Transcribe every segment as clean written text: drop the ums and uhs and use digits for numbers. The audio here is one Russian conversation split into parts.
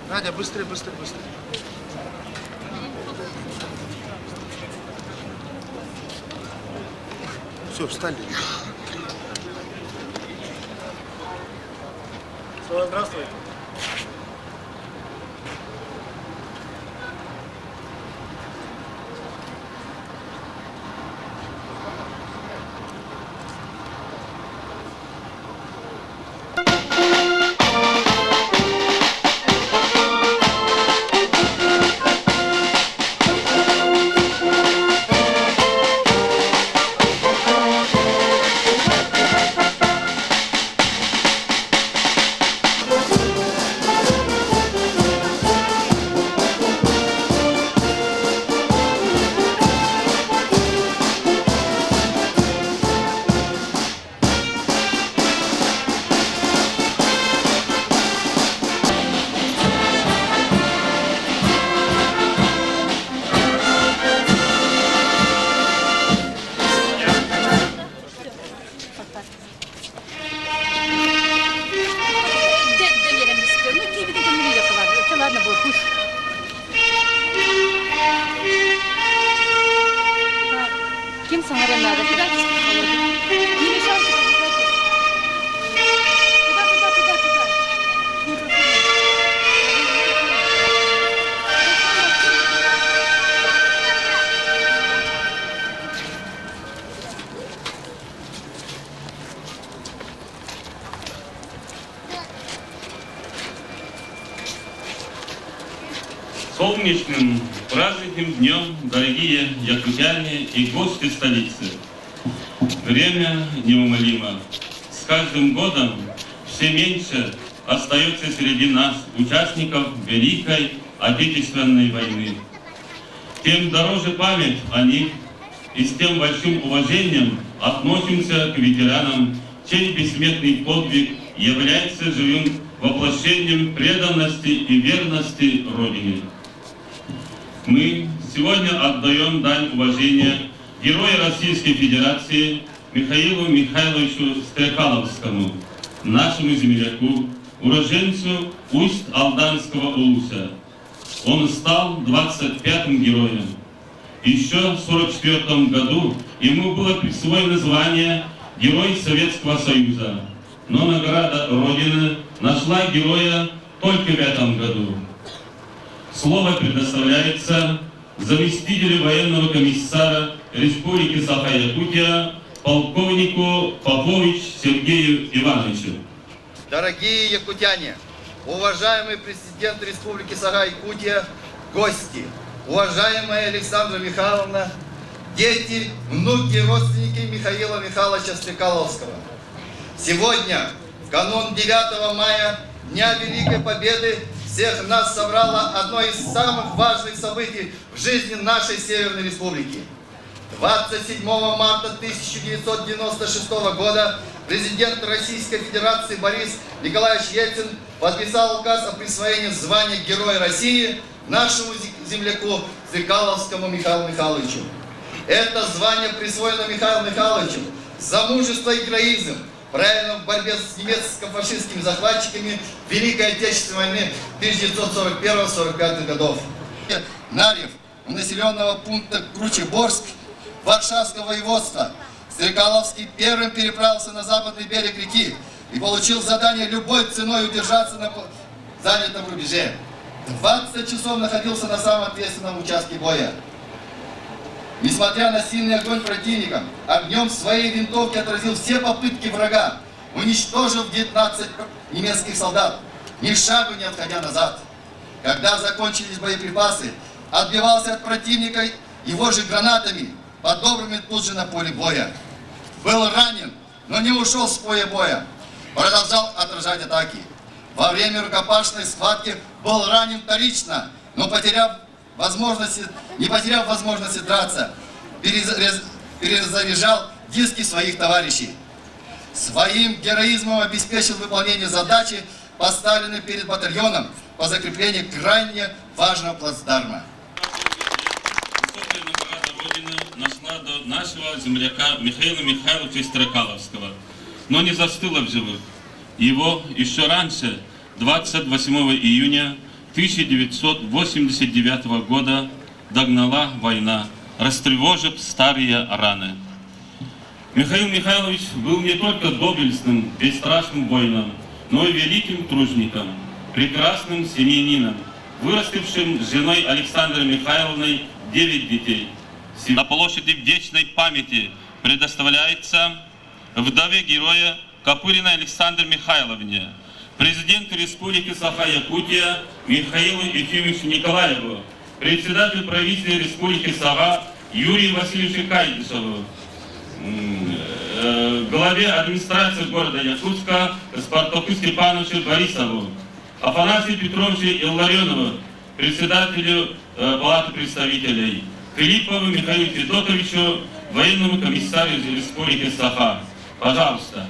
Надя, быстрее, быстрее, быстрее. Все, встали. Здравствуй. Kim sana надо? Куда ты не мешайся, туда. Солнечным праздничным днем, дорогие якутяне и гости столицы. Время неумолимо. С каждым годом все меньше остается среди нас участников Великой Отечественной войны. Тем дороже память о них, и с тем большим уважением относимся к ветеранам, чей бессмертный подвиг является живым воплощением преданности и верности Родине. Мы сегодня отдаем дань уважения герою Российской Федерации Михаилу Михайловичу Стрекаловскому, нашему земляку, уроженцу Усть-Алданского улуса. Он стал 25-м героем. Еще в 1944 году ему было присвоено звание Герой Советского Союза, но награда Родины нашла героя только в этом году. Слово предоставляется заместителю военного комиссара Республики Саха-Якутия полковнику Попович Сергею Ивановичу. Дорогие якутяне, уважаемый президент Республики Саха-Якутия, гости, уважаемая Александра Михайловна, дети, внуки, родственники Михаила Михайловича Стрекаловского. Сегодня, в канун 9 мая, Дня Великой Победы, всех нас собрало одно из самых важных событий в жизни нашей Северной Республики. 27 марта 1996 года президент Российской Федерации Борис Николаевич Ельцин подписал указ о присвоении звания Героя России нашему земляку Стрекаловскому Михаилу Михайловичу. Это звание присвоено Михаилу Михайловичу за мужество и героизм, правильно в борьбе с немецко-фашистскими захватчиками Великой Отечественной войны 1941-1945 годов. Нарьев, населенного пункта Кручеборск, Варшавского воеводства, Стрекаловский первым переправился на западный берег реки и получил задание любой ценой удержаться на занятом рубеже. 20 часов находился на самом ответственном участке боя. Несмотря на сильный огонь противника, огнем своей винтовки отразил все попытки врага, уничтожив 19 немецких солдат, ни шагу не отходя назад. Когда закончились боеприпасы, отбивался от противника его же гранатами, подобранными тут же на поле боя. Был ранен, но не ушел с поля боя, продолжал отражать атаки. во время рукопашной схватки был ранен вторично, но не потеряв возможности драться, перезаряжал диски своих товарищей. Своим героизмом обеспечил выполнение задачи, поставленной перед батальоном по закреплению крайне важного плацдарма. Высокая награда Родины нашла до нашего земляка Михаила Михайловича Строкаловского, но не застыла в живых. Его еще раньше, 28 июня 1989 года, догнала война, растревожив старые раны. Михаил Михайлович был не только доблестным, бесстрашным воином, но и великим тружником, прекрасным семьянином, вырастившим с женой Александрой Михайловной 9 детей. На площади вечной памяти предоставляется вдове героя Копыриной Александре Михайловне, президенту Республики Саха-Якутия Михаилу Ефимовичу Николаеву, председателю правительства Республики Саха Юрию Васильевичу Кайдышеву, главе администрации города Якутска Спартаку Степановичу Борисову, Афанасию Петровичу Илларионову, председателю Палаты представителей, Филиппову Михаилу Федотовичу, военному комиссарию Республики Саха. Пожалуйста.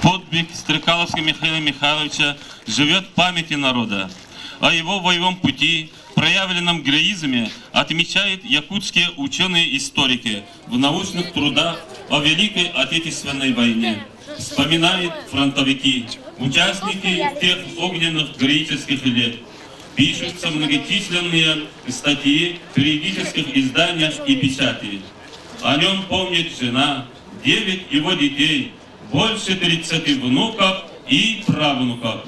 Подвиг Строкаловского Михаила Михайловича живет в памяти народа. О его боевом пути, проявленном героизме, отмечают якутские ученые-историки в научных трудах о Великой Отечественной войне. Вспоминают фронтовики, участники тех огненных героических лет. Пишутся многочисленные статьи в периодических изданиях и печати. О нем помнит жена, 9 его детей, больше 30 внуков и правнуков.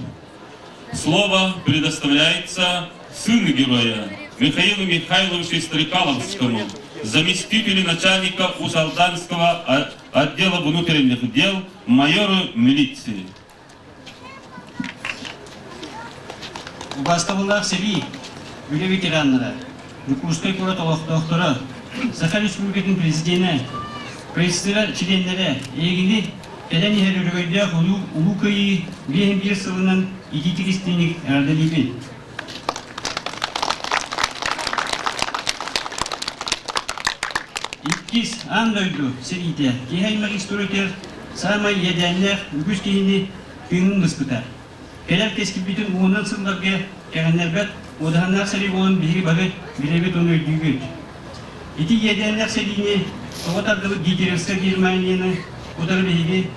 Слово предоставляется сыну героя Михаилу Михайловичу Строкаловскому, заместителю начальника Усалданского отдела внутренних дел, майору милиции. Бастабыллах Себи, үлі ветеранлары, Жукурской курат олықтықтыры, Саха Республикатын президенті, правительство членлері, егінді Элен Ерюргойда Улукаи Лехенбирсовынан идитилистиник Ардалипин. İkiz andaydı seride. Kihaymak istoritler samay yedenler ügüz kihini kıyının mıskıtar. Keler keski bütün uğunan sınırlarga kerenler odahanlar seri olan biri bagı bilebet onu öldüğü. İti yedenler serine Oğatardalı Gigerska Germaniyanı odarı beygi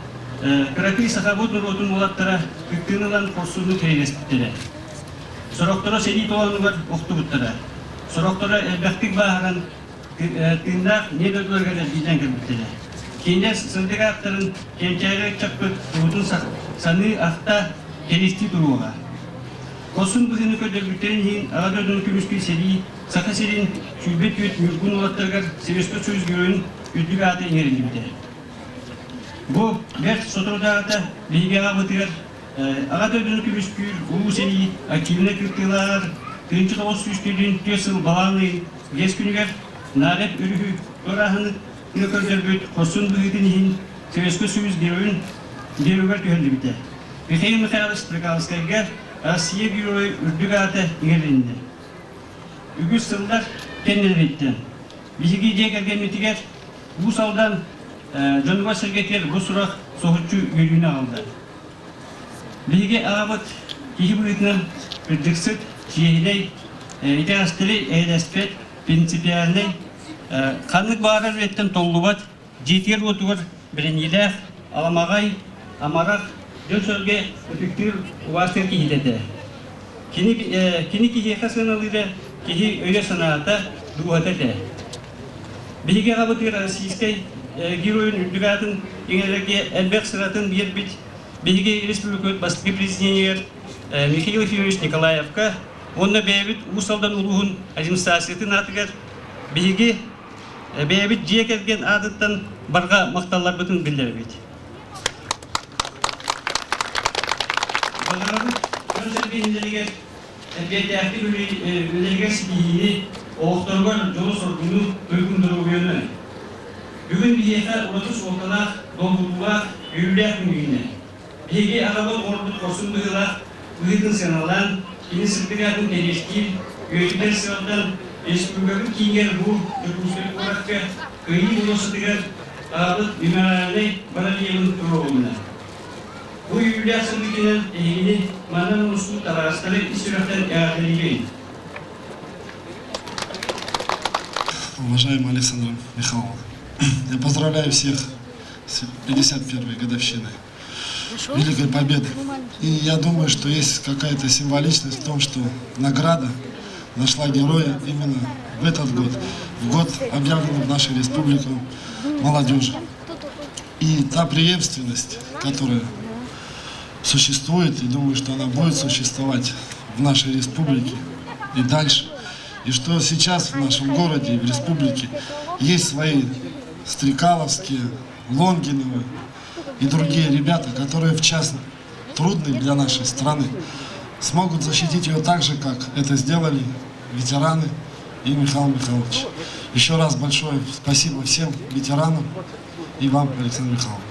Krakri Sahabot Nurotun Olattara Küktüğünülan Korsunlu Keylespitleri. Soroktora seri doğanı var Oktubutlara. Soroktora elbektik bağıran tığındak ne dördülergele bizden kırmıkları. Kinder sırdık aktarın kemçayla çapı Ruhutun sanı akta kelisti duruğa. Kosun bugünü kördürlüklerin hin ağa dördünü kümüskü seri Saka serin şülbet yüt mülkün olatlargar sebesko söz görün yütlük ağıta inerin gibi. Bu bir sotoda ağıta bilgi ağa batıgar ağa dördünü kümüskür uğu seri akivine kırktılar kırınçı doğuz süstürdüğün tüyasıl bağlanlı geç günüger nalet ürühü orahını kördür büt kosun bugünü hin sebesko söz görün görüver tüyeldi biter. Mikhail Mikhailovich Asiye Büro'yu ürdük ağıta inerindi. Ügüz sıllar kendileri etti. Bizi giyecek ergenmetiger bu saldan canıva sırgetler bu surak soğutçu yürüyüne aldı. Bilgi ağabıt kihi buyutuna ürdüksüt şehidey iterastili eylespet prinsipiyalney kanlık bağırar üretten tollubat jetiyer otuvar birinyiler alamagay amarak dön sölge ötüktür uvastır kihilede. Kini kihi kasanalıda kihi öyle sanata duhata de. Bilgi ağabıtır asiskay giroyun ürdügatın ingelerge elbek sıratın bir bit Bilgi Respublika Baskı Prezidentiyer Mikhail Efimович Nikolayevka onunla beyabit usaldan uluğun administrasiyeti natıgar Bilgi beyabit ciyek ergen adıttan barga maktallar bütün bildirbit. Bağırabıt önce bilindirger elbette aktif üleliger sikihini oğuktargar yolu sorduğunu uygun duruğunu. Bugün bir yeter unutuş ortanak dolduruluğa yürüyler gününe. Bilgi arabın ordu korsun bığılar, bığıdın senalan, yeni sırtıgatın eleşkil, yönetimler sıradan Respublika'nın kinger bu, Türkmüşleri olarak kıyı bulasıdıgar, ağabıt bimerlerle bana yılın kuruluna. Bu yürüyler sırtıgının ehini mandan uluslu tarasları istirahattan eğadeliyleyin. Уважаемый Александр Михайлович, я поздравляю всех с 51-й годовщиной Великой Победы. И я думаю, что есть какая-то символичность в том, что награда нашла героя именно в этот год, в год, объявленный в нашей республике молодежи. И та преемственность, которая существует, и думаю, что она будет существовать в нашей республике и дальше. И что сейчас в нашем городе и в республике есть свои Стрекаловские, Лонгиновы и другие ребята, которые в час трудный для нашей страны смогут защитить ее так же, как это сделали ветераны и Михаил Михайлович. Еще раз большое спасибо всем ветеранам и вам, Александр Михайлович.